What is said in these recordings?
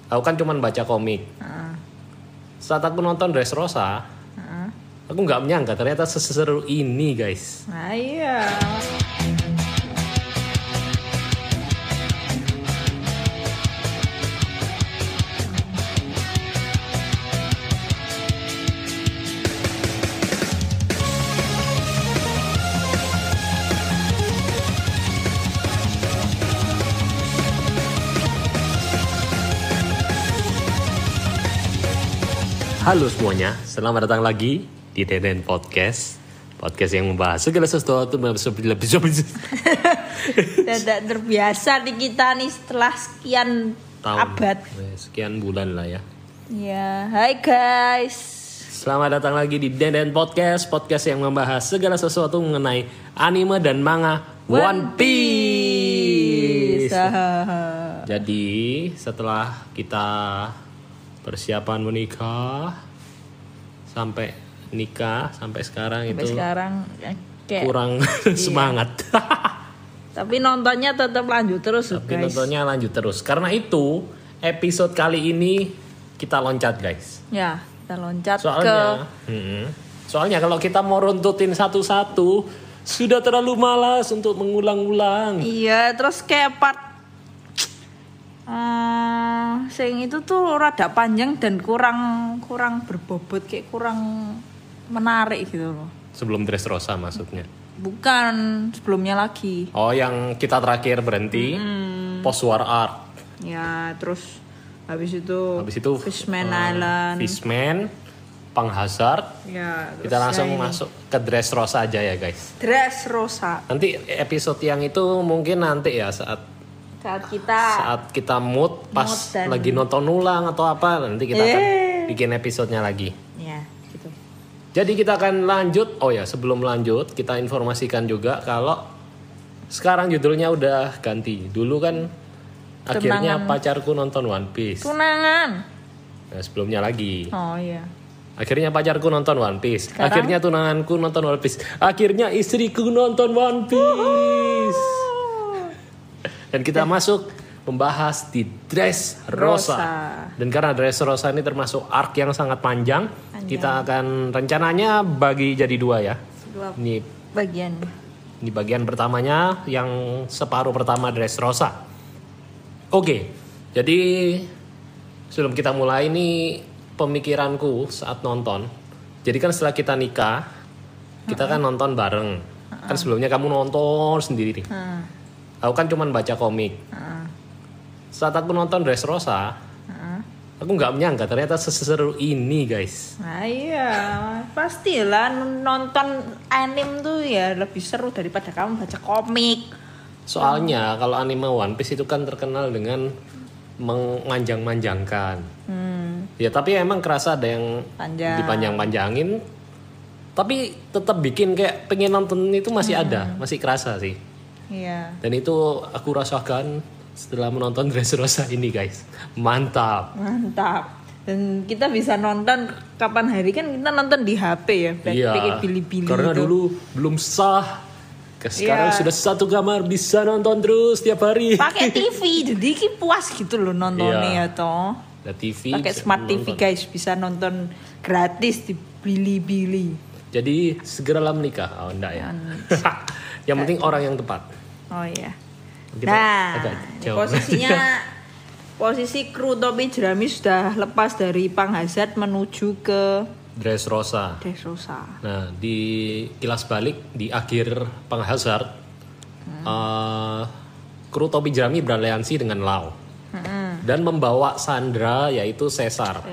Aku kan cuma baca komik. Saat aku nonton Dressrosa, aku nggak menyangka ternyata seseru ini, guys. Nah, iya. Halo semuanya, selamat datang lagi di Deden Podcast. Podcast yang membahas segala sesuatu Tidak terbiasa di kita nih setelah sekian abad. Sekian bulan lah ya. Ya, hai guys. Selamat datang lagi di Deden Podcast. Podcast yang membahas segala sesuatu mengenai anime dan manga One Piece. Jadi setelah kita persiapan menikah sampai nikah sampai sekarang Sampai itu sekarang kayak kurang semangat. Tapi nontonnya tetap lanjut terus, Tapi guys. nontonnya lanjut terus. Karena itu episode kali ini kita loncat, guys. Ya, kita loncat Soalnya kalau kita mau runtutin satu-satu sudah terlalu malas untuk mengulang-ulang. Iya, terus kayak part sing itu tuh rada panjang dan kurang berbobot, kayak kurang menarik gitu loh. Sebelum Dressrosa maksudnya. Bukan, sebelumnya lagi. Oh, yang kita terakhir berhenti post war art. Ya, terus habis itu Fishman eh, Island. Fishman, Pang Hazard. Ya, Kita langsung masuk ke Dressrosa aja ya, guys. Dressrosa. Nanti episode yang itu mungkin nanti ya saat kita mood pas dan lagi nonton ulang atau apa, nanti kita akan bikin episodenya lagi. Ya, gitu. Jadi kita akan lanjut. Oh ya, sebelum lanjut kita informasikan juga kalau sekarang judulnya udah ganti. Dulu kan akhirnya pacarku nonton One Piece. Tunangan. Nah, sebelumnya lagi. Oh iya. Akhirnya pacarku nonton One Piece. Akhirnya tunanganku nonton One Piece. Akhirnya istriku nonton One Piece. Dan kita masuk membahas di Dressrosa. Dan karena Dressrosa ini termasuk arc yang sangat panjang, kita akan rencananya bagi jadi dua ya. Ini bagian pertamanya yang separuh pertama Dressrosa. Oke, jadi sebelum kita mulai ini pemikiranku saat nonton. Jadi kan setelah kita nikah, kita kan nonton bareng. Kan sebelumnya kamu nonton sendiri. Aku kan cuma baca komik. Saat aku nonton Dressrosa, aku nggak menyangka ternyata seseru ini, guys. Nah iya, pastilah nonton anime tuh ya lebih seru daripada kamu baca komik. Soalnya kalau anime One Piece itu kan terkenal dengan memanjang-manjangkan. Ya tapi emang kerasa ada yang dipanjang-panjangin. Tapi tetap bikin kayak pengen nonton itu masih ada, masih kerasa sih. Iya. Dan itu aku rasakan setelah menonton Dressrosa ini, guys. Mantap. Dan kita bisa nonton kapan hari, kan kita nonton di HP ya. Iya. Bili-bili Karena itu. dulu belum sah. Sekarang sudah satu kamar bisa nonton terus tiap hari. Pakai TV, jadi puas gitu loh nontonnya ya toh. Ada TV. Pakai smart TV nonton. Guys, bisa nonton gratis di Bilibili. Jadi segeralah menikah. Oh enggak ya. Yang penting orang yang tepat. Oh iya. Nah, posisi kru topi jerami sudah lepas dari Pang Hazard menuju ke Dressrosa. Nah, di kilas balik di akhir Pang Hazard, kru topi jerami beraliansi dengan Lau dan membawa Sandra yaitu Caesar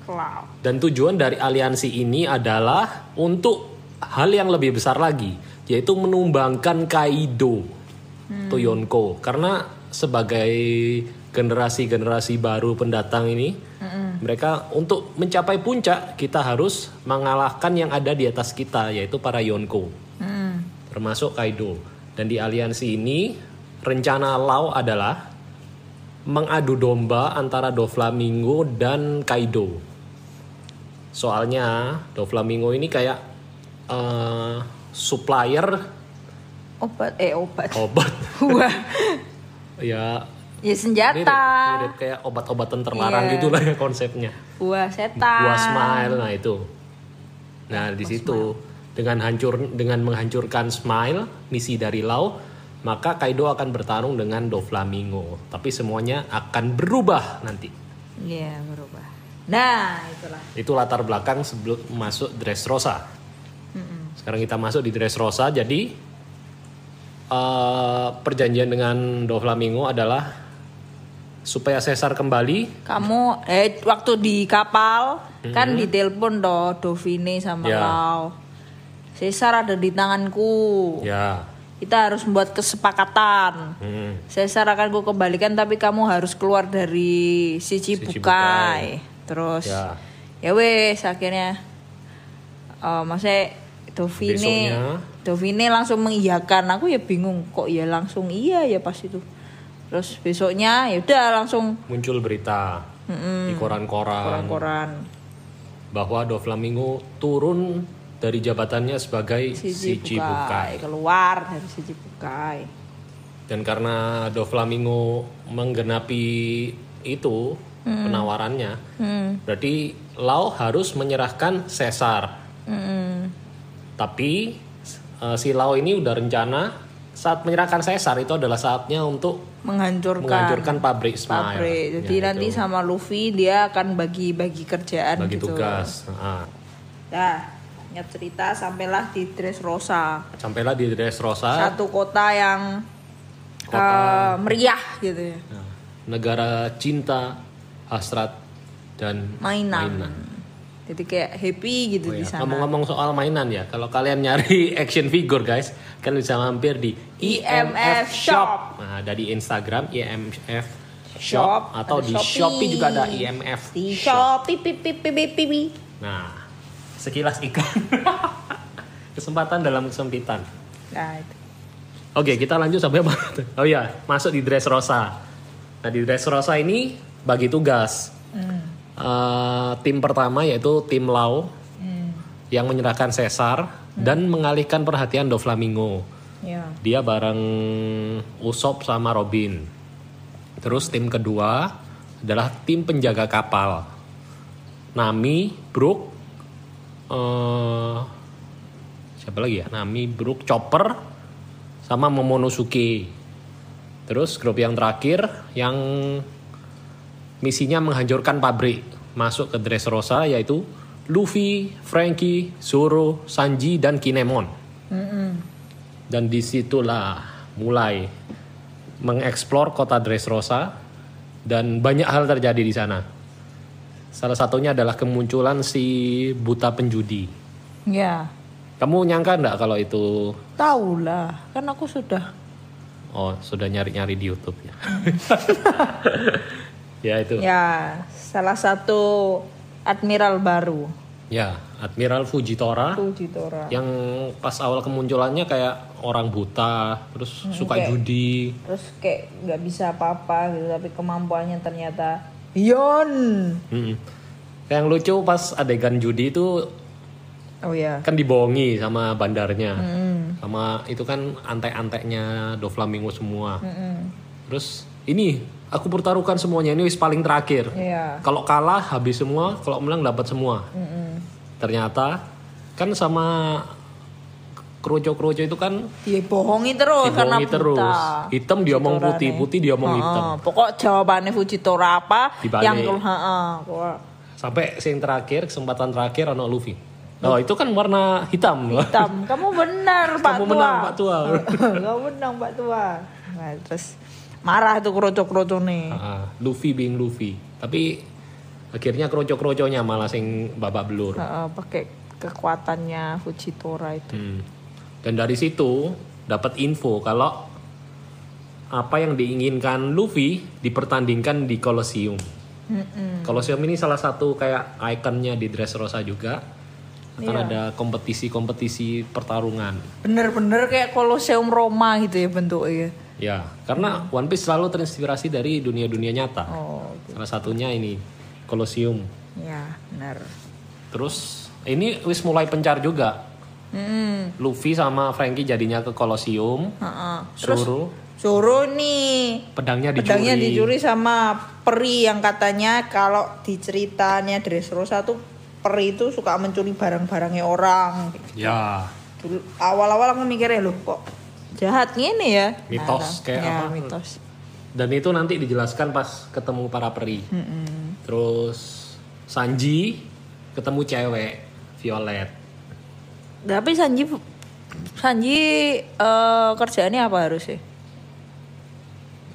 Claw. Dan tujuan dari aliansi ini adalah untuk hal yang lebih besar lagi, yaitu menumbangkan Kaido. To Yonko, karena sebagai generasi baru pendatang ini, mereka untuk mencapai puncak kita harus mengalahkan yang ada di atas kita, yaitu para Yonko, termasuk Kaido. Dan di aliansi ini rencana Lau adalah mengadu domba antara Doflamingo dan Kaido. Soalnya Doflamingo ini kayak supplier obat. Wah. Ya Ya senjata. Mirip kayak obat-obatan terlarang Iya. gitu lah ya konsepnya. Buah setan. Buah Smile, nah itu. Nah di situ dengan menghancurkan Smile, misi dari Lau, maka Kaido akan bertarung dengan Doflamingo. Tapi semuanya akan berubah nanti. Iya, berubah. Nah, itulah. Itu latar belakang sebelum masuk Dressrosa. Sekarang kita masuk di Dressrosa. Jadi perjanjian dengan Doflamingo adalah supaya Caesar kembali. Kamu waktu di kapal kan ditelepon Dovine sama Ya. Lau. Caesar ada di tanganku. Ya. Kita harus membuat kesepakatan. Caesar akan ku kembalikan tapi kamu harus keluar dari Shichibukai. Terus ya wes akhirnya maksudnya Besoknya. Dovine langsung mengiyakan. Aku ya bingung kok ya langsung iya ya pas itu. Terus besoknya ya udah langsung Muncul berita di koran-koran bahwa Doflamingo turun dari jabatannya sebagai Shichibukai. keluar dari Shichibukai. Dan karena Doflamingo menggenapi itu penawarannya, berarti Lau harus menyerahkan Caesar. Tapi si Lau ini udah rencana saat menyerahkan Caesar itu adalah saatnya untuk menghancurkan pabrik Smile. Jadi Ya, nanti itu. sama Luffy dia akan bagi-bagi kerjaan Bagi gitu. tugas. Nah, ingat cerita sampailah di Dressrosa. Sampailah di Dressrosa, Satu kota yang meriah gitu ya. negara cinta, hasrat, dan Mainan. Jadi kayak happy gitu Oh di ya, sana. ngomong-ngomong soal mainan ya, kalau kalian nyari action figure guys, kalian bisa mampir di IMF Shop. Nah, ada di Instagram IMF Shop, Shop atau ada di Shopee. Shopee juga ada IMF Di Shop. Shopee. Nah, sekilas iklan. Kesempatan dalam kesempitan. Nah, itu. Oke, kita lanjut sampai mana? Oh iya, masuk di Dressrosa. Nah, di Dressrosa ini bagi tugas. Tim pertama yaitu tim Lau yang menyerahkan Caesar dan mengalihkan perhatian Doflamingo. Ya. Dia bareng Usopp sama Robin. Terus tim kedua adalah tim penjaga kapal. Nami, Brook, siapa lagi ya? Nami, Brook, Chopper, sama Momonosuke. Terus grup yang terakhir yang misinya menghancurkan pabrik masuk ke Dressrosa yaitu Luffy, Franky, Zoro, Sanji, dan Kinemon. Dan disitulah mulai mengeksplor kota Dressrosa dan banyak hal terjadi di sana. Salah satunya adalah kemunculan si buta penjudi. Ya. Kamu nyangka enggak kalau itu? Tahu lah, kan aku sudah. Oh, sudah nyari-nyari di YouTube ya. Ya itu. Ya, salah satu admiral baru. Ya, Admiral Fujitora. Fujitora. Yang pas awal kemunculannya kayak orang buta, terus suka kayak- judi. Terus kayak nggak bisa apa-apa gitu, tapi kemampuannya ternyata Yon. Yang lucu pas adegan judi itu Oh ya. kan dibohongi sama bandarnya. Sama itu kan antek-anteknya Doflamingo semua. Terus ini aku pertaruhkan semuanya, ini wis paling terakhir. Iya. Kalau kalah habis semua, kalau menang dapat semua. Ternyata kan sama kroco-kroco itu kan Dia bohongi terus karena dibohongi terus. buta. Hitam dia omong Fujitora putih, nih. putih dia omong hitam. Pokok jawabannya Fujitora apa Dibalik. yang keluar Sampai scene terakhir, kesempatan terakhir ono Luffy. Oh, itu kan warna hitam. hitam. Kamu benar Pak Kamu Tua. menang, Pak Tua. Kamu menang Pak Tua. Nah, terus marah tuh kroco-kroco nih. Luffy being Luffy. Tapi akhirnya kroco-kroconya malah sing babak belur. Pakai kekuatannya Fujitora itu. Dan dari situ dapat info kalau apa yang diinginkan Luffy dipertandingkan di Colosseum. Colosseum ini salah satu kayak ikonnya di Dressrosa juga. Akan ada kompetisi-kompetisi pertarungan. Bener-bener kayak Colosseum Roma gitu ya bentuknya. Ya, karena One Piece selalu terinspirasi dari dunia-dunia nyata. Oh, Salah satunya ini Colosseum. ya benar. Terus ini wis mulai pencar juga. Luffy sama Franky jadinya ke Colosseum. Terus Zoro. Zoro nih pedangnya dicuri sama peri yang katanya kalau di ceritanya Dressrosa tuh peri itu suka mencuri barang-barangnya orang. Ya. Dulu awal-awal aku mikirnya loh kok jahat gini ya. Mitos kayak ya, apa? Mitos. Dan itu nanti dijelaskan pas ketemu para peri. Terus Sanji ketemu cewek Violet. Tapi Sanji kerjaannya apa harusnya?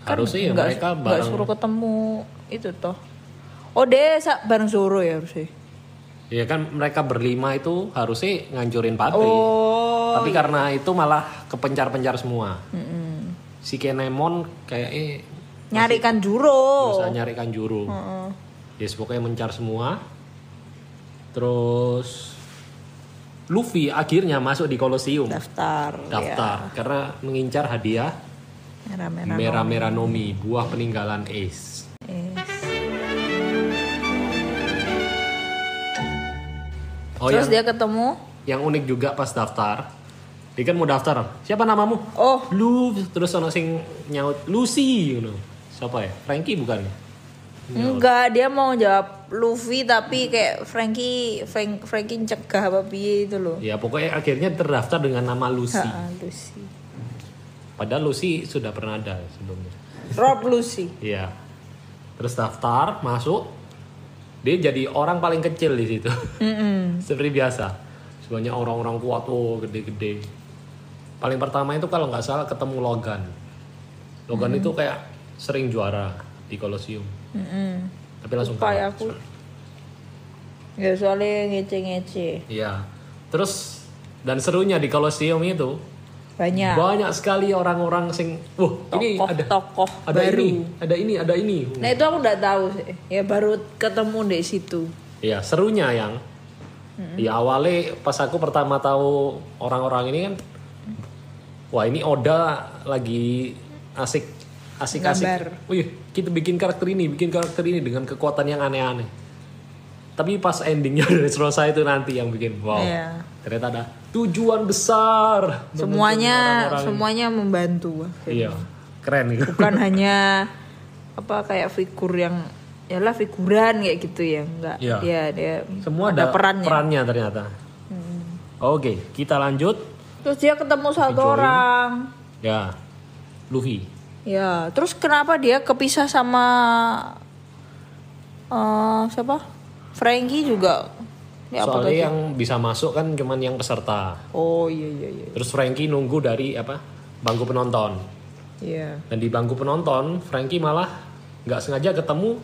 Harusnya ya mereka bareng. Nggak suruh ketemu itu toh. Oh deh bareng Zoro ya harusnya. Iya kan mereka berlima itu harusnya ngancurin pabrik. Oh. Tapi karena itu malah kepencar-pencar semua. Si Kinemon kayak nyarikan Juro. Bisa nyarikan Juro. Yes, pokoknya mencar semua. Terus Luffy akhirnya masuk di Colosseum. Daftar ya. Karena mengincar hadiah Merah-merah Nomi, buah peninggalan Ace. Terus dia ketemu. Yang unik juga pas daftar. Dia kan mau daftar. Siapa namamu? Oh, Lu. Terus ono sing nyaut Lucy, you know. Siapa ya? Frankie bukan? Enggak, dia mau jawab Luffy tapi kayak Frankie cegah apa piye itu loh. Ya pokoknya akhirnya terdaftar dengan nama Lucy. Lucy. Padahal Lucy sudah pernah ada sebelumnya. Rob Lucy. Iya. Terus daftar, masuk. Dia jadi orang paling kecil di situ. Seperti biasa. Sebenarnya orang-orang kuat gede-gede. Paling pertama itu kalau nggak salah ketemu Logan. Logan itu kayak sering juara di Colosseum. Tapi langsung kalah. Aku. Ya soalnya ngece-ngece. Iya. Terus dan serunya di Colosseum itu banyak sekali orang-orang sing ini ada tokoh ada baru. Ada ini. Nah itu aku nggak tahu sih. Ya baru ketemu di situ. Iya, serunya yang ya awalnya pas aku pertama tahu orang-orang ini kan wah ini Oda lagi asik. Wih, kita bikin karakter ini dengan kekuatan yang aneh-aneh. Tapi pas endingnya dari Dressrosa itu nanti yang bikin wow. Yeah. Ternyata ada tujuan besar. Semuanya membantu. Iya, keren gitu. Bukan hanya kayak figur yang yalah figuran kayak gitu ya, enggak. Iya. Dia semua ada perannya ternyata. Oke, kita lanjut. Terus dia ketemu satu orang. Ya, Luffy. Ya, terus kenapa dia kepisah sama siapa? Frankie juga. Ya, soalnya yang bisa masuk kan cuman yang peserta. Oh iya. Terus Frankie nunggu dari bangku penonton. Iya. Dan di bangku penonton Frankie malah nggak sengaja ketemu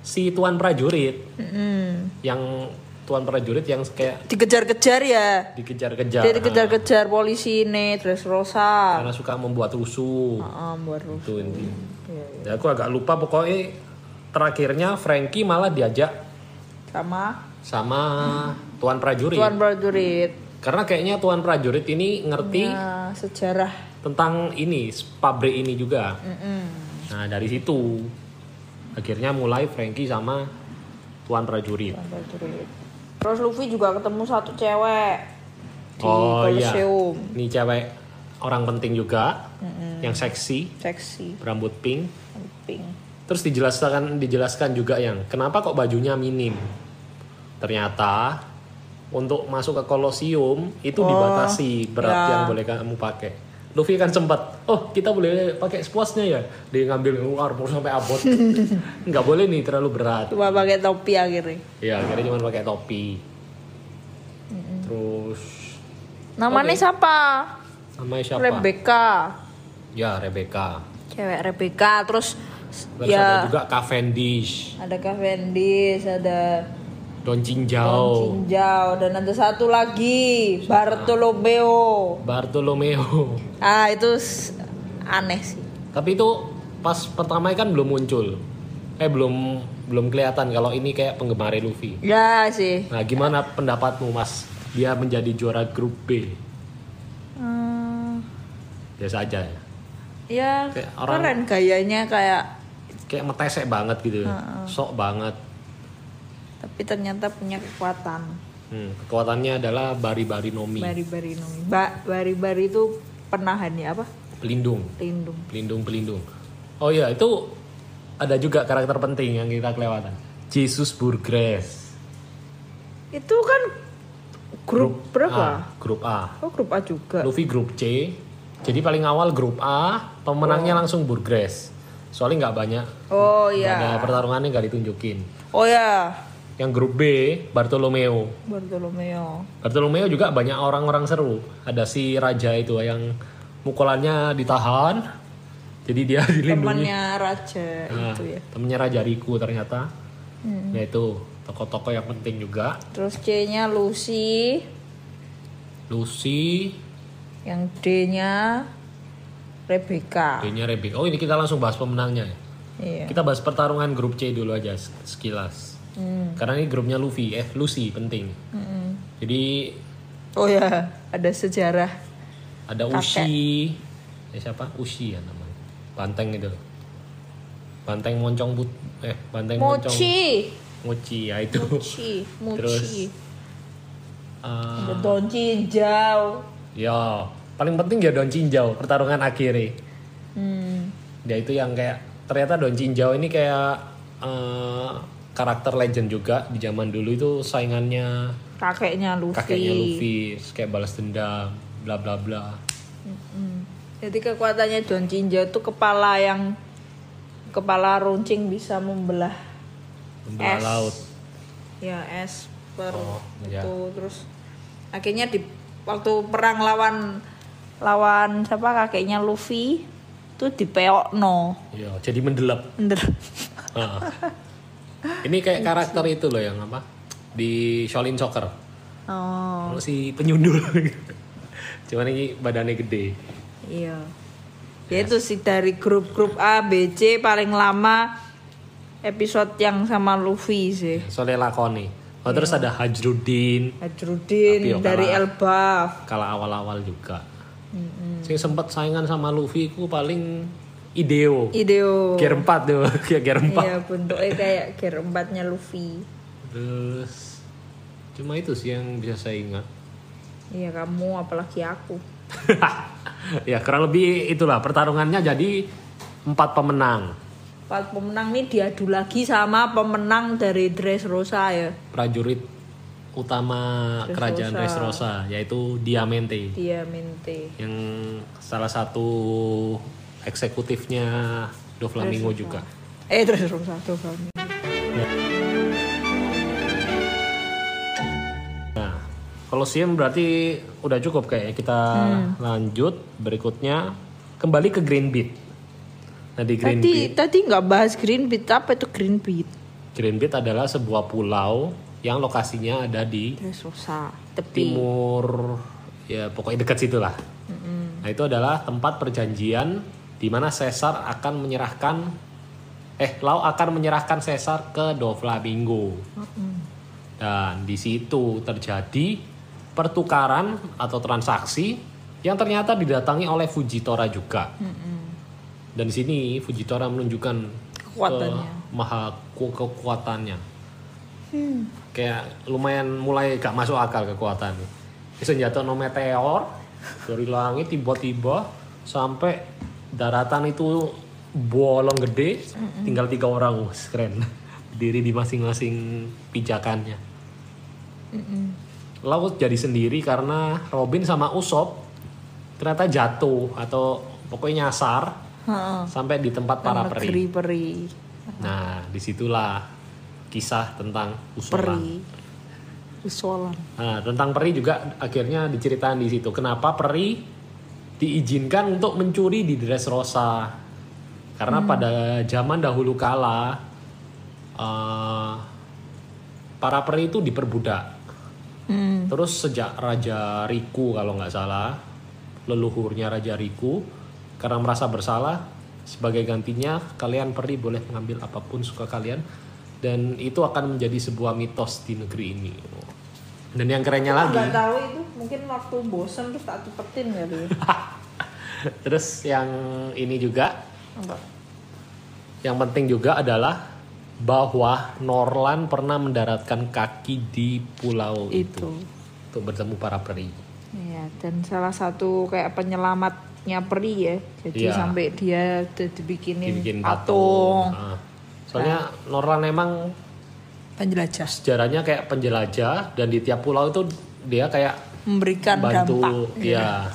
si tuan prajurit. Yang tuan prajurit yang kayak dikejar-kejar ya. Dia dikejar-kejar polisi ini Dressrosa. Karena suka membuat rusuh. Membuat rusuh. Itu intinya. Ya, aku agak lupa pokoknya terakhirnya Frankie malah diajak sama tuan prajurit. Karena kayaknya tuan prajurit ini ngerti sejarah tentang ini pabrik ini juga. Nah dari situ akhirnya mulai Frankie sama tuan prajurit. Terus Luffy juga ketemu satu cewek di Colosseum. Iya. Ini cewek orang penting juga, yang seksi, berambut pink. Terus dijelaskan juga yang kenapa kok bajunya minim. Ternyata untuk masuk ke Colosseum itu dibatasi berat yang boleh kamu pakai. Luffy kan sempat, kita boleh pakai sepuasnya ya. Dia ngambil armor sampai abot. Nggak boleh nih terlalu berat. Cuma pakai topi akhirnya. Iya, akhirnya cuma pakai topi. Terus namanya siapa? Namanya siapa? Rebecca. Ya, Rebecca. Cewek Rebecca. Terus ada juga Cavendish. Ada Cavendish, ada Don Chinjao. Dan ada satu lagi Bartolomeo. Itu aneh sih. Tapi itu pas pertama kan belum muncul. Belum kelihatan kalau ini kayak penggemar Luffy. Ya sih. Nah, gimana pendapatmu, Mas? Dia menjadi juara grup B. Biasa aja ya. Ya, keren gayanya kayak metesek banget gitu. Sok banget. Tapi ternyata punya kekuatan. Kekuatannya adalah Bari-Bari Nomi. Bari-Bari Nomi. Bari-Bari itu penahan ya apa? pelindung. Pelindung. Oh iya, itu ada juga karakter penting yang kita kelewatan. Jesus Burgess. Itu kan grup berapa? Grup A. Oh, grup A juga. Luffy grup C. Jadi paling awal grup A, pemenangnya langsung Burgess. Soalnya nggak banyak. Oh iya. Nggak ada pertarungannya nggak ditunjukin. Oh ya. Yang grup B, Bartolomeo juga banyak orang-orang seru. Ada si raja itu yang mukulannya ditahan. Jadi dia dilindungi. Temannya raja itu ya. Temannya Raja Riku ternyata. Yaitu tokoh-tokoh yang penting juga. Terus C-nya Lucy. Yang D-nya Rebecca. Oh, ini kita langsung bahas pemenangnya ya. Iya. Kita bahas pertarungan grup C dulu aja sekilas. Karena ini grupnya Lucy penting. Jadi oh ya, ada sejarah. Ada Ushi. Siapa? Ushi ya namanya. Banteng itu. Banteng moncong Mochi ya itu. Mochi. Terus ada Don Chinjau. Ya, paling penting ya Don Chinjau pertarungan akhirnya. Dia itu yang kayak ternyata Don Chinjau ini kayak karakter legend juga di zaman dulu itu saingannya kakeknya Luffy kayak balas dendam bla bla bla. Jadi kekuatannya Don Chinjau itu kepala runcing bisa membelah es. Laut. Ya, es itu ya. Terus akhirnya waktu perang lawan siapa kakeknya Luffy itu dipeokno. Iya, jadi mendelap. Ini kayak karakter itu loh yang apa? Di Shaolin Soccer. Oh. Si penyundul. Cuman ini badannya gede. Iya. Ya itu sih dari grup A, B, C paling lama episode yang sama Luffy sih. Soalnya lakoni. Terus ada Hajrudin dari Elbaf. Kalah awal-awal juga. Sing sempat saingan sama Luffy ku paling Ideo. Gear 4 tuh, kayak Gear 4. Iya, bentuknya kayak Gear 4-nya Luffy. Terus cuma itu sih yang bisa saya ingat. Iya, kamu apalagi aku. Ya, kurang lebih itulah pertarungannya jadi 4 pemenang. 4 pemenang ini diadu lagi sama pemenang dari Dressrosa ya. Prajurit utama kerajaan Dressrosa yaitu Diamante. Yang salah satu eksekutifnya Doflamingo juga. Dressrosa Doflamingo. Nah, Colosseum berarti udah cukup kayaknya. Kita lanjut berikutnya kembali ke Green Beat. Nah, di Green Beat. Tadi nggak bahas Green Beat, apa itu Green Beat? Green Beat adalah sebuah pulau yang lokasinya ada di Dressrosa, timur, ya pokoknya dekat situ lah. Nah, itu adalah tempat perjanjian di mana Caesar akan menyerahkan Lau akan menyerahkan Caesar ke Doflamingo. Dan di situ terjadi pertukaran atau transaksi yang ternyata didatangi oleh Fujitora juga. Dan di sini Fujitora menunjukkan kekuatannya. Kayak lumayan mulai gak masuk akal kekuatannya. Bisa jatuh meteor dari langit tiba-tiba sampai daratan itu bolong gede, tinggal 3 orang, keren. Berdiri di masing-masing pijakannya. Laut jadi sendiri karena Robin sama Usopp ternyata jatuh atau pokoknya nyasar sampai di tempat para peri. Nah, disitulah kisah tentang Usolan. Nah, tentang peri juga akhirnya diceritain di situ. Kenapa peri diizinkan untuk mencuri di Dressrosa? Karena pada zaman dahulu kala para peri itu diperbudak. Terus sejak Raja Riku kalau nggak salah, leluhurnya Raja Riku, karena merasa bersalah, sebagai gantinya kalian peri boleh mengambil apapun suka kalian, dan itu akan menjadi sebuah mitos di negeri ini. Dan yang kerennya lagi, nggak tahu itu mungkin waktu bosan terus tak cepetin kali. Terus yang ini juga, yang penting juga adalah bahwa Norland pernah mendaratkan kaki di pulau itu untuk bertemu para peri. Iya, dan salah satu kayak penyelamat bentuknya peri ya. Jadi sampai dia dibikinin patung. Soalnya Norlan emang penjelajah. Sejarahnya kayak penjelajah dan di tiap pulau itu dia kayak memberikan bantu, dampak. Iya.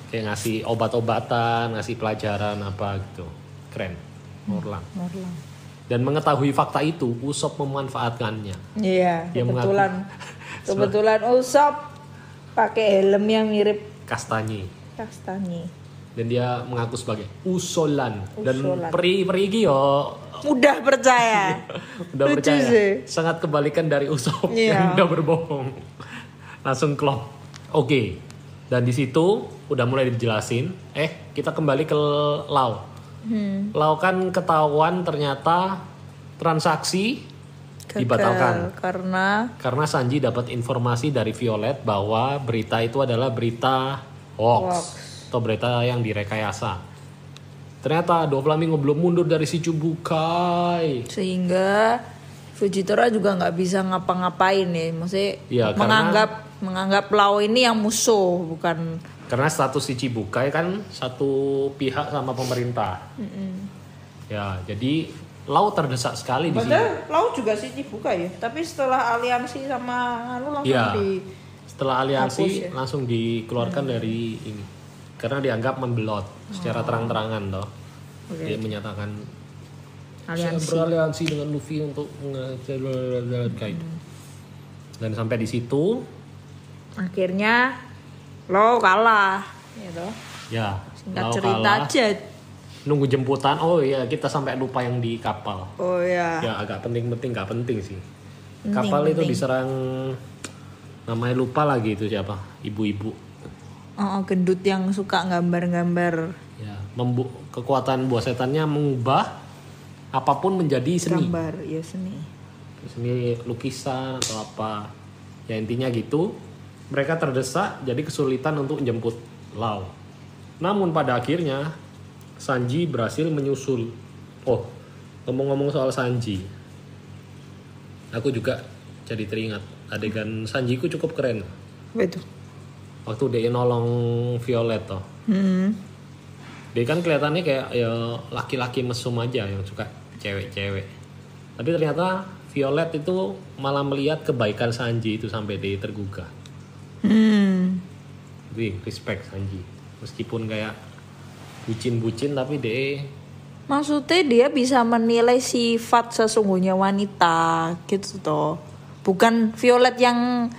Kayak ngasih obat-obatan, ngasih pelajaran apa gitu. Keren. Norlan. Dan mengetahui fakta itu, Usopp memanfaatkannya. Iya, kebetulan Usopp pakai helm yang mirip kastanye. Dan dia mengaku sebagai Usolan. Dan peri-peri yo mudah percaya. Sangat kebalikan dari Usopp yang udah berbohong. Langsung klop. Oke. Dan di situ udah mulai dijelasin. Kita kembali ke Lau. Lau kan ketahuan ternyata transaksi gagal, dibatalkan karena Sanji dapat informasi dari Violet bahwa berita itu adalah berita hoax atau berita yang direkayasa. Ternyata Doflamingo belum mundur dari si Chichibukai. Sehingga Fujitora juga nggak bisa ngapa-ngapain ya. Maksudnya menganggap Lau ini yang musuh, bukan. Karena status si Chichibukai kan satu pihak sama pemerintah. Ya, jadi Lau terdesak sekali di sini. Padahal Lau juga si Chichibukai ya. Tapi setelah aliansi sama langsung setelah aliansi langsung dikeluarkan dari ini. Karena dianggap membelot secara terang-terangan toh. Dia menyatakan beraliansi dengan Luffy untuk Kaido. Dan sampai di situ akhirnya Lau kalah gitu. Ya, singkat cerita aja. Nunggu jemputan. Oh iya, kita sampai lupa yang di kapal. Oh iya. Ya agak penting-penting, gak penting sih. Kapal itu diserang, namanya lupa lagi itu siapa? Ibu-ibu. Gendut yang suka gambar-gambar. Ya, kekuatan buah setannya mengubah apapun menjadi seni. Gambar, ya seni. Seni lukisan atau apa. Ya intinya gitu. Mereka terdesak jadi kesulitan untuk menjemput Lau. Namun pada akhirnya Sanji berhasil menyusul. Ngomong-ngomong soal Sanji, aku juga jadi teringat adegan Sanjiku cukup keren. Betul. Waktu dia nolong Violet toh. Dia kan kelihatannya kayak ya laki-laki mesum aja yang suka cewek-cewek. Tapi ternyata Violet itu malah melihat kebaikan Sanji itu sampai dia tergugah. Jadi respect Sanji. Meskipun kayak bucin-bucin tapi dia maksudnya dia bisa menilai sifat sesungguhnya wanita gitu toh. Bukan Violet yang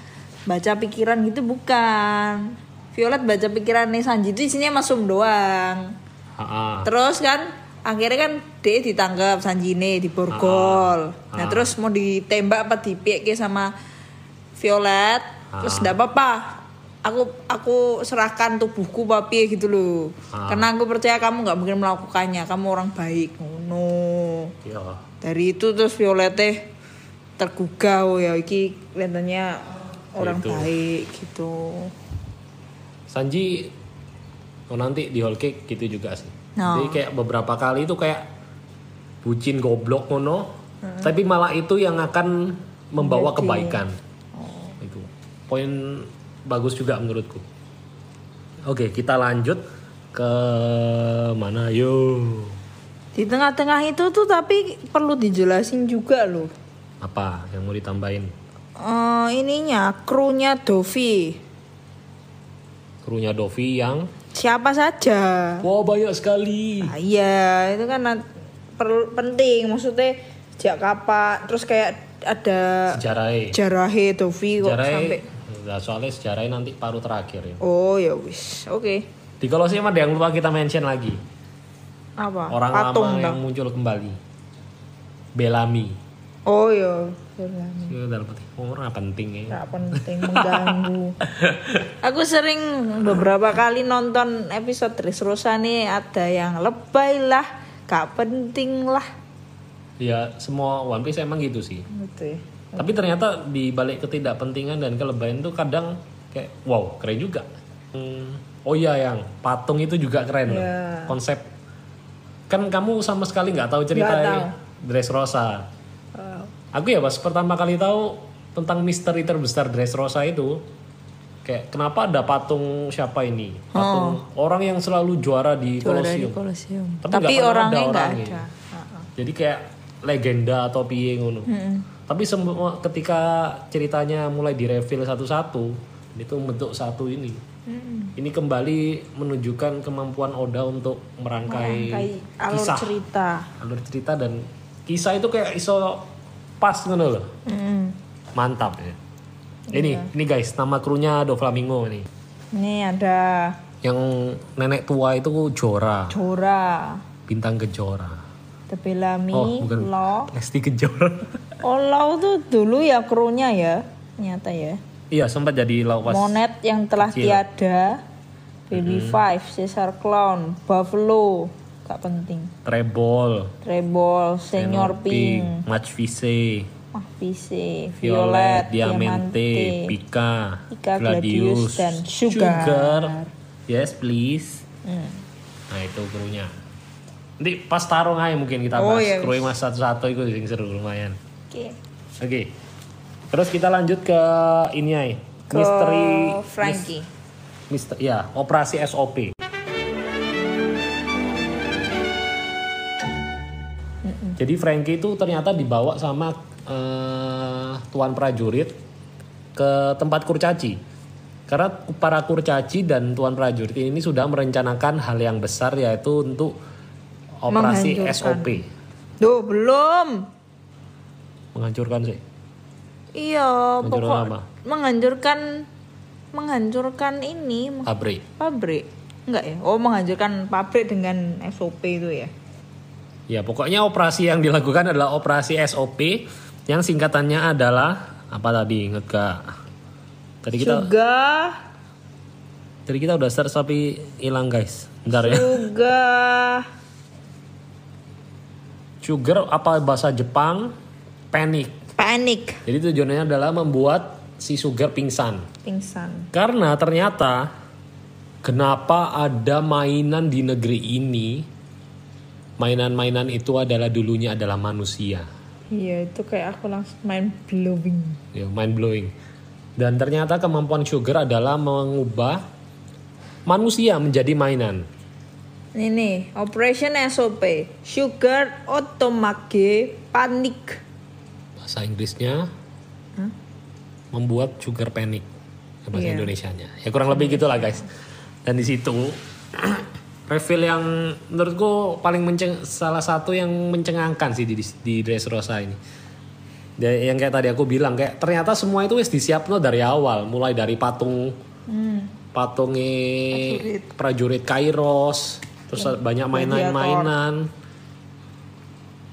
baca pikiran gitu, bukan. Violet baca pikirannya Sanji itu isinya masum doang. Terus kan akhirnya kan dia ditangkap Sanji ini di borgol. Nah terus mau ditembak apa dipike sama Violet. Terus enggak apa-apa. Aku serahkan tubuhku papi gitu loh. Karena aku percaya kamu enggak mungkin melakukannya. Kamu orang baik. Dari itu terus Violet tergugah ya iki kelihatannya orang gitu. Baik gitu. Sanji nanti di Whole Cake gitu juga sih. Jadi kayak beberapa kali itu kayak bucin goblok ngono, tapi malah itu yang akan membawa kebaikan. Itu poin bagus juga menurutku. Oke, kita lanjut ke mana yuk. Di tengah-tengah itu tuh tapi perlu dijelasin juga loh. Apa yang mau ditambahin? Ininya krunya Dovi. Krunya Dovi yang siapa saja? Wah banyak sekali. Iya itu kan penting. Maksudnya sejak kapan? Terus kayak ada sejarahnya Dovi kok sampai. Soalnya sejarahnya nanti paruh terakhir ya. Oh ya wis, oke. Di Colosseum ada yang lupa kita mention lagi. Apa? Orang lama yang muncul kembali. Bellamy. Oh iya. Orang penting ya. Gak penting, mengganggu. Aku sering beberapa kali nonton episode Dressrosa nih, ada yang lebay lah, gak penting lah. Ya semua One Piece emang gitu sih. Betul. Tapi ternyata di balik ketidakpentingan dan kelebayan tuh kadang kayak wow keren juga. Oh iya yang patung itu juga keren loh. Konsep. Kan kamu sama sekali nggak tahu cerita Dressrosa. Aku ya pas pertama kali tahu tentang misteri terbesar Dressrosa itu Kayak kenapa ada patung siapa ini? Patung orang yang selalu juara di Colosseum. Tapi orangnya nggak ada. Jadi kayak legenda atau piye ngono. Tapi semua ketika ceritanya mulai direveal satu-satu, itu membentuk satu ini. Ini kembali menunjukkan kemampuan Oda untuk merangkai alur kisah, alur cerita dan kisah itu kayak iso pas ngono loh. Mantap ya. Ini guys, nama krunya Doflamingo ini. Ini ada yang nenek tua itu Jorah. Bintang Kejora. The Bellamy, Law. Lesti Kejora. Law tuh dulu ya krunya ya, nyata ya. Iya, sempat jadi Law pas. Monet yang telah tiada. Baby Five, Caesar Clown, Buffalo, gak penting. Treble, Senior Pink, Match Vise, Violet, Diamante, Pika, Gladius, dan Sugar. Yes, please. Nah, itu krunya. Nanti pas tarung aja mungkin kita bahas. Kru yang mas satu-satu itu yang seru lumayan. Oke. Terus kita lanjut ke ini aja. Misteri Frankie. Operasi SOP. Jadi Frankie itu ternyata dibawa sama tuan prajurit ke tempat kurcaci. Karena para kurcaci dan tuan prajurit ini sudah merencanakan hal yang besar, yaitu untuk operasi SOP. Duh, belum. Menghancurkan sih. Iya, menghancurkan ini pabrik. Enggak ya? Menghancurkan pabrik dengan SOP itu ya. Ya, pokoknya operasi yang dilakukan adalah operasi SOP yang singkatannya adalah apa tadi? Ingat gak? Tadi kita udah search tapi hilang guys. Bentar ya. Sugar apa bahasa Jepang? Panic. Jadi tujuannya adalah membuat si Sugar pingsan. Karena ternyata kenapa ada mainan di negeri ini? Mainan-mainan itu dulunya adalah manusia. Iya, itu kayak aku langsung mind blowing. Dan ternyata kemampuan Sugar adalah mengubah manusia menjadi mainan. Ini Operation SOP, Sugar Otomage Panic. Bahasa Inggrisnya membuat Sugar Panic. Bahasa Indonesianya. Ya kurang lebih gitulah guys. Dan di situ reveal yang menurutku paling salah satu yang mencengangkan sih di Dressrosa ini. Yang kayak tadi aku bilang, kayak ternyata semua itu wis disiapno dari awal, mulai dari patungnya prajurit Kairos, terus banyak mainan-mainan.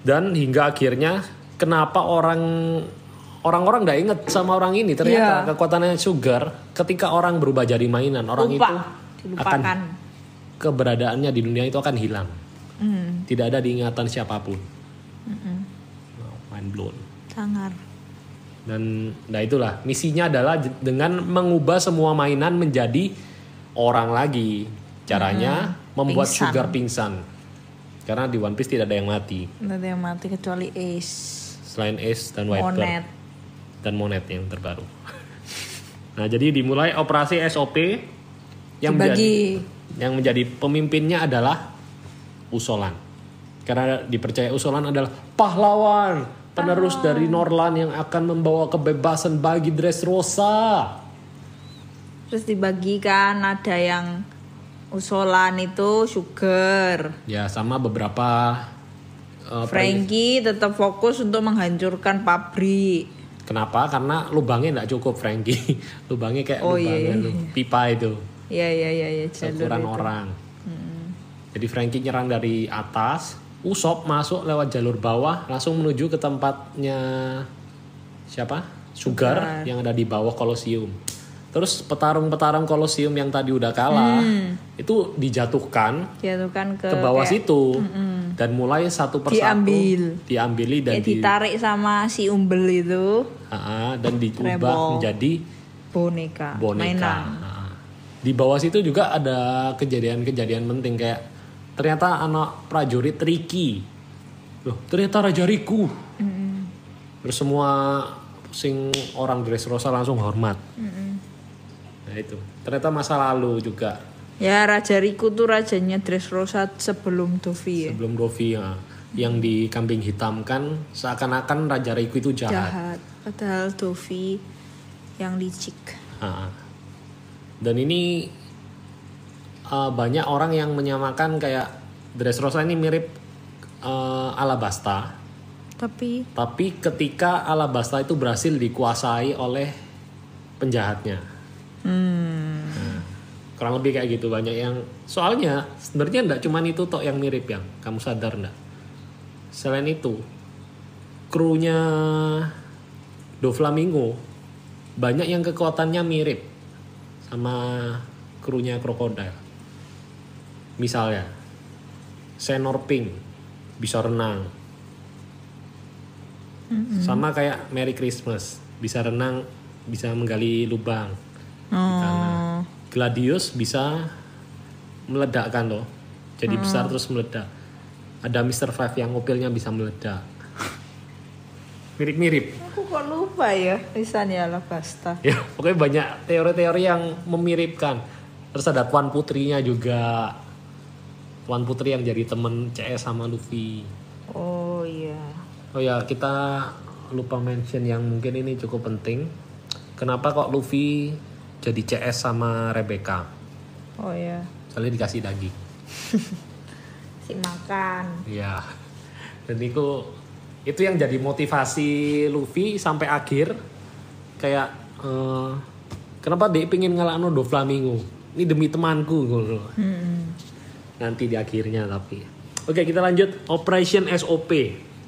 Dan hingga akhirnya kenapa orang-orang nggak inget sama orang ini, ternyata kekuatannya Sugar ketika orang berubah jadi mainan, orang itu akan keberadaannya di dunia itu akan hilang. Tidak ada diingatan siapapun. Mind blown. Sangar. Dan itulah misinya adalah dengan mengubah semua mainan menjadi orang lagi. Caranya membuat Sugar pingsan. Karena di One Piece tidak ada yang mati. Tidak ada yang mati kecuali Ace. Selain Ace dan Whitebird. Dan Monet yang terbaru. Nah, jadi dimulai operasi SOP yang menjadi pemimpinnya adalah Usolan. Karena dipercaya Usolan adalah pahlawan, penerus dari Norland yang akan membawa kebebasan bagi Dressrosa. Terus dibagikan, ada yang Usolan itu Sugar. Ya, sama beberapa Frankie tetap fokus untuk menghancurkan pabrik. Kenapa? Karena lubangnya enggak cukup Frankie. Lubangnya kayak pipa itu. Iya. Seukuran orang. Jadi Frankie nyerang dari atas, Usopp masuk lewat jalur bawah, langsung menuju ke tempatnya siapa? Sugar yang ada di bawah Colosseum. Terus petarung-petarung Colosseum yang tadi udah kalah, itu dijatuhkan ke bawah situ. Dan mulai satu persatu diambili dan ditarik sama si Umbel itu. Dan diubah menjadi boneka. Mainan. Di bawah situ juga ada kejadian-kejadian penting, kayak ternyata anak prajurit Riki. Loh, ternyata Raja Riku. Terus semua orang Dressrosa langsung hormat. Nah, itu. Ternyata masa lalu juga. Ya Raja Riku tuh rajanya Dressrosa sebelum Dovi ya. Sebelum Dovi ya. Yang di kambing hitam kan seakan-akan Raja Riku itu jahat. Padahal Dovi yang licik. Dan ini banyak orang yang menyamakan kayak Dressrosa ini mirip Alabasta. Tapi ketika Alabasta itu berhasil dikuasai oleh penjahatnya. Kurang lebih kayak gitu, banyak yang soalnya sebenarnya enggak cuma itu tok yang mirip, yang kamu sadar enggak? Selain itu, krunya Doflamingo banyak yang kekuatannya mirip sama krunya Crocodile. Misalnya Senor Pink bisa renang. Sama kayak Merry Christmas, bisa renang, bisa menggali lubang. Gladius bisa meledakkan loh, jadi besar terus meledak. Ada Mr. Five yang mobilnya bisa meledak. Mirip-mirip. Aku kok lupa ya lisannya Alabasta. Ya, pokoknya banyak teori-teori yang memiripkan. Terus ada Tuan Putrinya juga. Tuan Putri yang jadi temen CS sama Luffy. Oh iya. Oh ya, kita lupa mention yang mungkin ini cukup penting. Kenapa kok Luffy jadi CS sama Rebecca? Oh iya. Soalnya dikasih daging. Si makan. Iya. Dan itu yang jadi motivasi Luffy sampai akhir. Kayak kenapa dia pengen ngalahno Doflamingo? Ini demi temanku gitu. Nanti di akhirnya tapi. Oke, kita lanjut Operation SOP.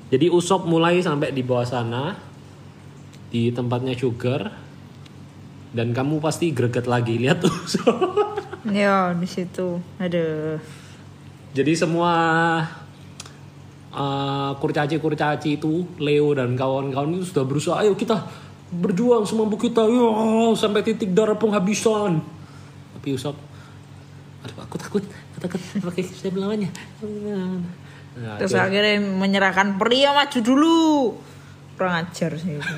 Jadi Usopp mulai sampai di bawah sana di tempatnya Sugar. Dan kamu pasti greget lagi lihat Usopp. Ya, di situ. Aduh. Jadi semua kurcaci itu, Leo dan kawan-kawan itu sudah berusaha, ayo kita berjuang semampu kita, sampai titik darah penghabisan. Tapi Usopp, aduh aku takut pakai saya melawannya. Terus akhirnya menyerahkan pria maju dulu. Kurang ajar sih itu.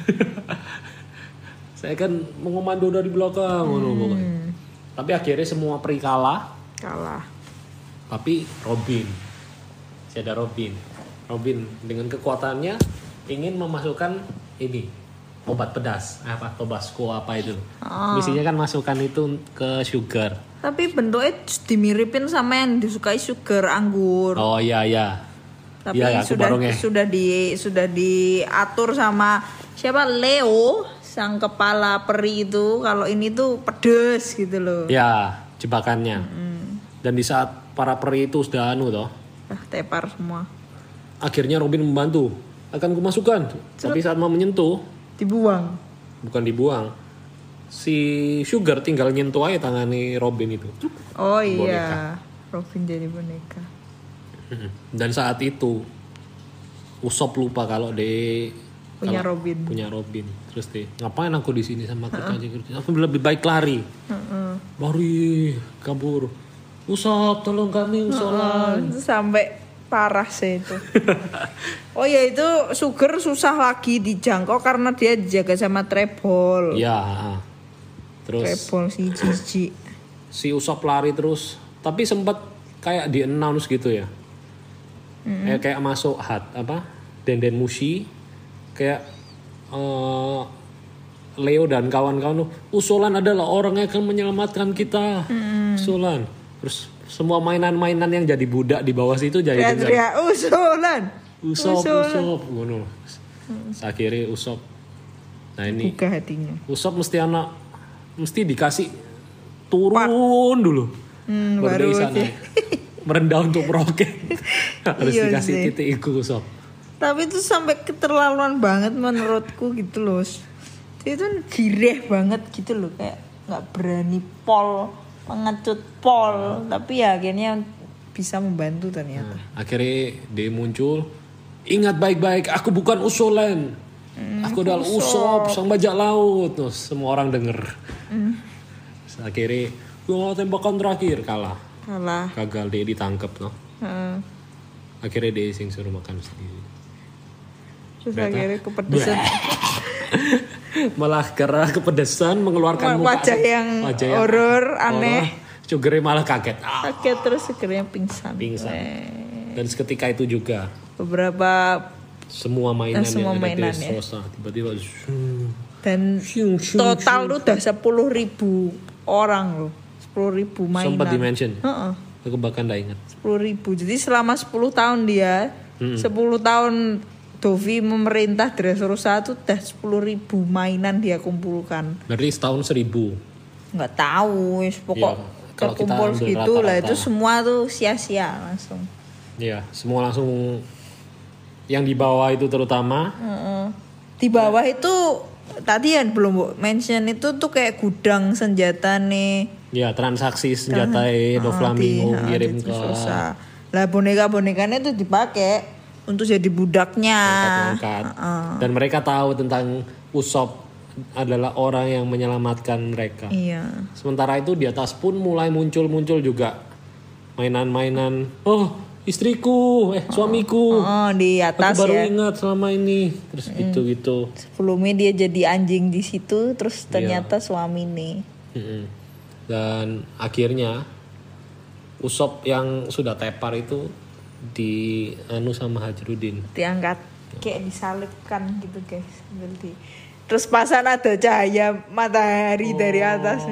Saya kan mengomando dari belakang. Tapi akhirnya semua peri kalah. Tapi Robin, masih ada Robin dengan kekuatannya ingin memasukkan ini obat pedas Tabasco apa itu. Misinya kan masukkan itu ke Sugar. Tapi bentuknya dimiripin sama yang disukai Sugar, anggur. Oh iya. Tapi ya, sudah diatur sama siapa, Leo, sang kepala peri itu, kalau ini tuh pedes gitu loh. Ya, jebakannya. Dan di saat para peri itu sudah tepar semua. Akhirnya Robin membantu. Akan kumasukkan. Tapi saat mau menyentuh, dibuang. Bukan dibuang. Si Sugar tinggal nyentuh aja tangani Robin itu. Oh iya. Robin jadi boneka. Dan saat itu Usopp lupa kalau dia punya Robin. Terus dia, ngapain aku di sini sama kurcaci? Aku lebih baik lari. Lari, kabur. Usopp, tolong kami Usolan. Sampai parah sih itu. Oh ya, itu Sugar susah lagi dijangkau karena dia dijaga sama Trebol. Ya. Terus Trebol si jijik. Si Usopp lari terus, tapi sempat kayak di announce gitu ya. Kayak masuk Denden Mushi, kayak Leo dan kawan-kawan, Usolan adalah orang yang akan menyelamatkan kita. Usolan. Terus semua mainan-mainan yang jadi budak di bawah situ jadi teriak Usolan. Usopp ngono. Akhirnya Usopp. Nah ini buka hatinya. Usopp mesti dikasih turun dulu. Baru bisa naik. Merendah untuk meroket. Harus dikasih titik itu Usopp. Tapi itu sampai keterlaluan banget menurutku gitu loh. Itu gireh banget gitu loh, kayak nggak berani mengecut pol, tapi ya akhirnya bisa membantu ternyata. Akhirnya dia muncul, ingat baik-baik, aku bukan Usolan, aku adalah Usopp sang bajak laut. Terus semua orang denger. Akhirnya tembakan terakhir kalah. Gagal, dia ditangkap Akhirnya dia suruh makan sendiri. Terus akhirnya kepedesan. Malah karena kepedesan mengeluarkan wajah yang horor, aneh. Sugarnya malah kaget. Kaget terus sugarnya pingsan. Dan seketika itu juga beberapa semua mainan yang ada di Sosa tiba-tiba dan total tuh udah 10.000 orang loh. 10.000 mainan. Sempat di-mention. Aku bahkan gak ingat. 10.000. Jadi selama 10 tahun dia 10 tahun Dovi memerintah Dressrosa itu udah 10.000 mainan dia kumpulkan. Berarti setahun 1.000. Nggak tahu, pokok terkumpul segitu lah. Itu semua tuh sia-sia langsung. Iya, semua langsung yang di bawah itu terutama. Di bawah itu tadi yang belum mention itu tuh kayak gudang senjata nih. Ya, transaksi senjata Doflamingo ngirim ke. Lah boneka-bonekanya itu dipakai untuk jadi budaknya. Dan mereka tahu tentang Usopp adalah orang yang menyelamatkan mereka. Iya. Sementara itu di atas pun mulai muncul juga mainan-mainan. Oh, istriku, suamiku. Di atas aku baru ya. Ingat selama ini. Terus gitu. Sebelumnya dia jadi anjing di situ, terus ternyata suami nih. Dan akhirnya Usopp yang sudah tepar itu di sama Hajrudin. Diangkat kayak disalipkan gitu guys. Terus pasan ada cahaya matahari dari atas.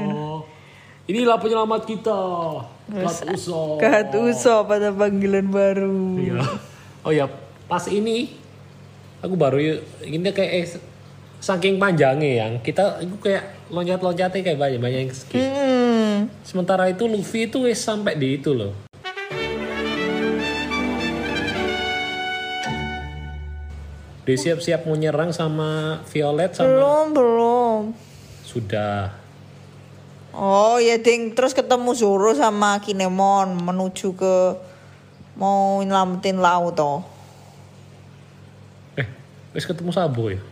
Inilah penyelamat kita. Gat Usopp pada panggilan baru. Iya. Oh ya, pas ini aku baru ini kayak saking panjangnya yang kita kayak loncat-loncatnya kayak banyak yang skip. Sementara itu Luffy itu sampai di itu loh. Dia siap-siap mau nyerang sama Violet sama. Belum. Sudah. Oh ya ding, terus ketemu Zoro sama Kinemon menuju ke mau nyelamatin Lau toh. Wis ketemu Sabo ya?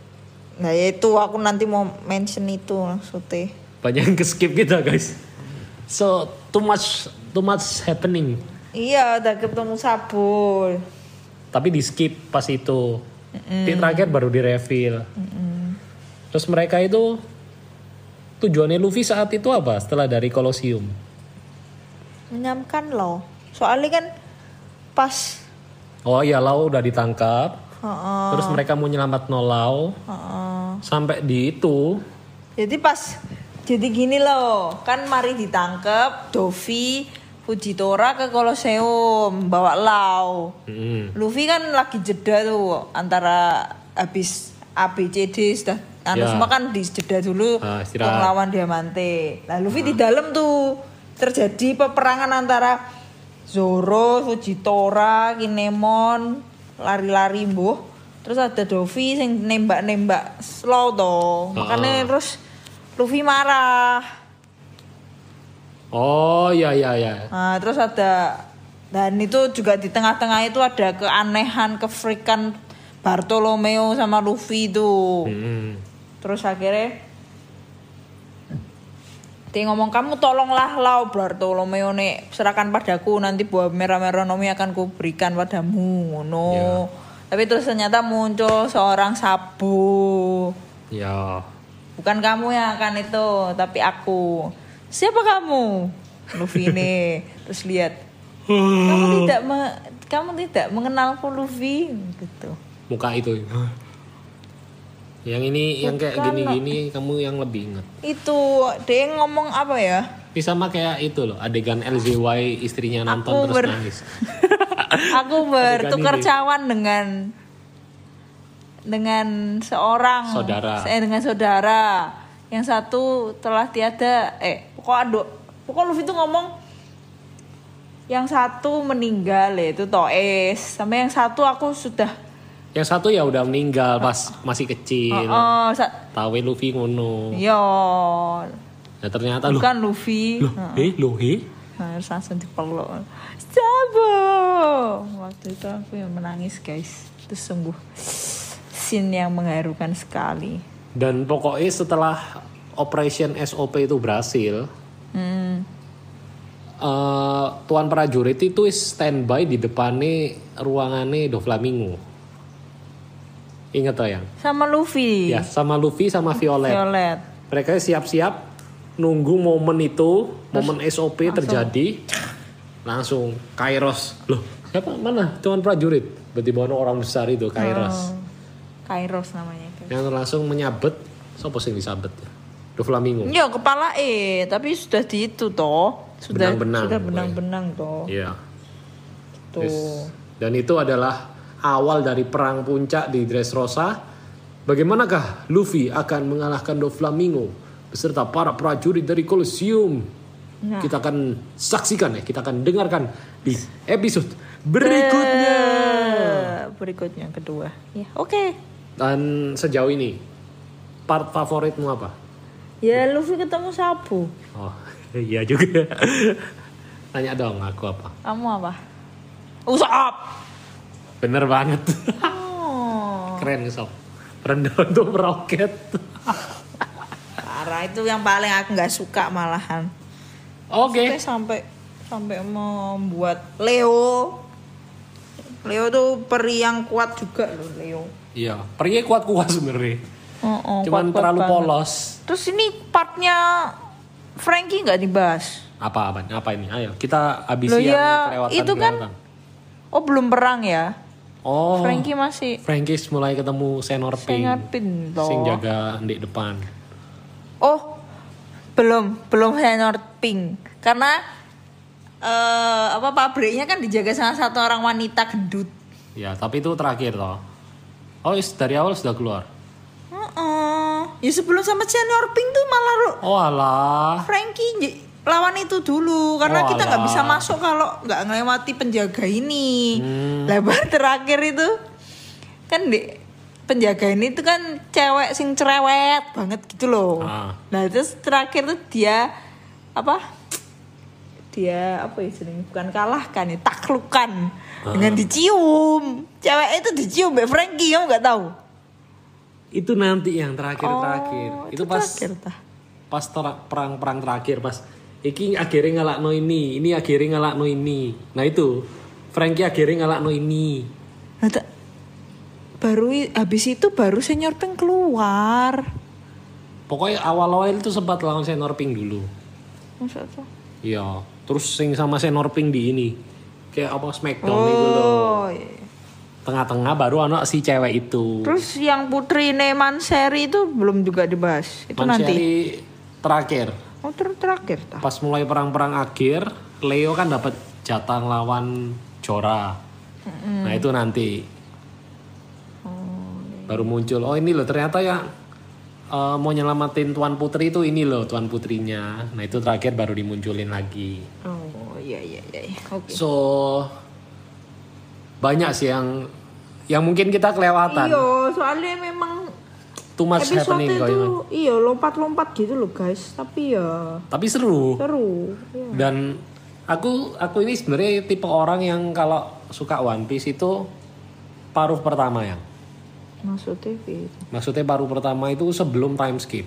Nah itu aku nanti mau mention itu maksudnya. Banyak yang ke-skip kita guys. So too much happening. Iya udah ketemu Sabo. Tapi di skip pas itu. Di terakhir baru di reveal. Terus mereka itu tujuannya Luffy saat itu apa setelah dari Colosseum? Menyamkan Lau. Soalnya kan pas. Oh iya Lau udah ditangkap. Terus mereka mau nyelamat Lau. Sampai di itu. Jadi gini loh. Kan mari ditangkap Dovi Fujitora ke Colosseum bawa Lau. Luffy kan lagi jeda tuh antara habis ABCD sudah semua kan dijeda dulu untuk lawan Diamante. Nah Luffy di dalam tuh terjadi peperangan antara Zoro, Fujitora, Kinemon, lari-lari mbuh. Terus ada Dovi yang nembak-nembak slow toh. Makanya terus Luffy marah. Oh iya. Nah, terus dan itu juga di tengah-tengah itu ada keanehan, kefreakan Bartolomeo sama Luffy itu. Terus akhirnya dia ngomong kamu tolonglah Lau Bartolomeo nih serahkan padaku nanti buah merah-merah Nomi akan kuberikan padamu. No. Tapi terus ternyata muncul seorang Sabo. Ya. Bukan kamu yang akan itu, tapi aku. Siapa kamu? Luffy ini. Terus lihat. Kamu tidak mengenalku Luffy gitu. Muka itu. Yang ini yang kayak gini-gini kamu yang lebih ingat. Itu dia ngomong apa ya? Ini sama kayak itu loh, adegan LZY istrinya nonton terus nangis. Aku bertukar cawan dengan seorang saudara. Dengan saudara. Yang satu telah tiada. Pokok Luffy tuh ngomong yang satu meninggal itu Toes. Sampai yang satu aku sudah. Yang satu ya udah meninggal pas masih kecil. Tahu Luffy ngono. Yo. Nah ternyata bukan Luffy. Loh. Harus langsung dipeluk. Sabo. Waktu itu aku yang menangis guys. Itu sungguh scene yang mengharukan sekali. Dan pokoknya setelah Operation SOP itu berhasil, Tuan prajurit itu standby di depannya ruangannya Doflamingo. Ingat toh yang? Sama Luffy. Ya, sama Luffy sama Violet. Mereka siap-siap nunggu momen itu, momen SOP terjadi. Langsung Kairos. Loh, siapa? Mana? Cuman prajurit. Berarti bawa orang besar itu, Kairos. Kairos namanya. Yang langsung menyabet. Sopo sing disabet? Doflamingo. Ya, kepala tapi sudah di itu toh. Sudah benang-benang toh. Iya. Tuh. Yes. Dan itu adalah awal dari perang puncak di Dressrosa. Bagaimanakah Luffy akan mengalahkan Doflamingo beserta para prajurit dari Colosseum? Nah. Kita akan saksikan kita akan dengarkan di episode berikutnya. Berikutnya kedua. Ya, oke. Dan sejauh ini part favoritmu apa? Ya Luffy ketemu Sabu. Oh, iya juga. Tanya dong aku apa? Kamu apa? Usop. Bener banget. Oh. Keren Sob. Rendah untuk meroket. Parah, itu yang paling aku nggak suka malahan. Oke. Sampai membuat Leo tuh peri yang kuat juga loh Leo. Iya, perinya kuat-kuat sebenarnya. Cuman kuat terlalu banget. Polos. Terus ini partnya Franky nggak dibahas? Apa ini? Ayo kita habisi yang kelewatan. Itu kan. Oh belum perang ya? Oh. Franky masih. Franky mulai ketemu Senor Pink sing jaga di depan. Oh belum Senor Pink karena pabriknya kan dijaga sama satu orang wanita gendut. Ya tapi itu terakhir toh. Oh dari awal sudah keluar. Ya sebelum sama Senor Pink tuh malah oh alah Franky lawan itu dulu karena kita nggak bisa masuk kalau nggak ngelewati penjaga ini. Lebar terakhir itu kan penjaga ini tuh kan cewek sing cerewet banget gitu loh. Nah terus terakhir tuh dia apa ya bukan kalahkan ya taklukan dengan dicium. Cewek itu dicium Mbak Franky, kamu nggak tahu? Itu nanti yang terakhir. Itu pas pas perang terakhir pas iki akhirnya ngalakno ini akhirnya ngalakno ini. Nah itu Franky akhirnya ngalakno ini. Nah, baru habis itu baru Senor Pink keluar. Pokoknya awal-awal itu sempat lawan Senor Pink dulu. Masa tuh? Iya, terus sing sama Senor Pink di ini. Kayak apa Smackdown itu loh. Iya. Tengah-tengah baru anak si cewek itu. Terus yang putri Manseri itu belum juga dibahas. Itu Manseri nanti terakhir. Oh terakhir tah. Pas mulai perang akhir, Leo kan dapat jatah lawan Jorah. Nah itu nanti. Baru muncul. Oh ini loh ternyata ya mau nyelamatin Tuan Putri itu ini loh Tuan Putrinya. Nah itu terakhir baru dimunculin lagi. Oh iya. Oke. So banyak sih yang mungkin kita kelewatan. Iya, soalnya memang too much happening itu. Iya, lompat-lompat gitu loh guys. Tapi seru. Iya. Dan aku ini sebenarnya tipe orang yang kalau suka One Piece itu paruh pertama yang. Maksudnya paruh pertama itu sebelum time skip.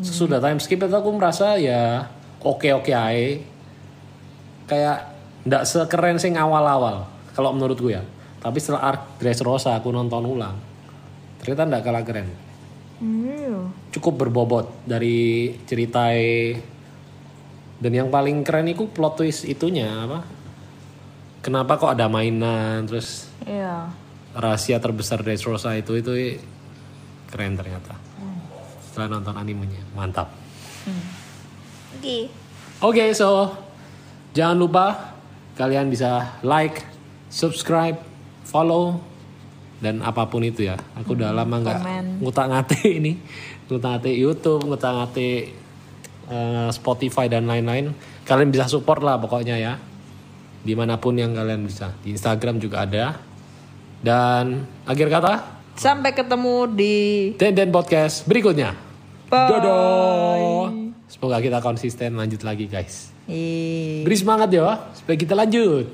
Sesudah time skip itu aku merasa ya oke aja. Kayak ndak sekeren sing awal-awal kalau menurutku ya. Tapi setelah arc Dressrosa aku nonton ulang. Ternyata ndak kalah keren. Cukup berbobot dari cerita. Dan yang paling keren itu plot twist itunya apa? Kenapa kok ada mainan terus? Iya. Rahasia terbesar Dressrosa itu keren ternyata. Setelah nonton animenya, mantap. Oke, so jangan lupa kalian bisa like, subscribe, follow dan apapun itu ya. Aku udah lama nggak ngutak-ngatik ini, ngutak-ngatik YouTube, ngutak-ngatik Spotify dan lain-lain. Kalian bisa support lah pokoknya ya. Dimanapun yang kalian bisa. Di Instagram juga ada. Dan akhir kata, sampai ketemu di Den Podcast berikutnya. Bye. Dadah. Semoga kita konsisten lanjut lagi guys. Beri semangat ya supaya kita lanjut.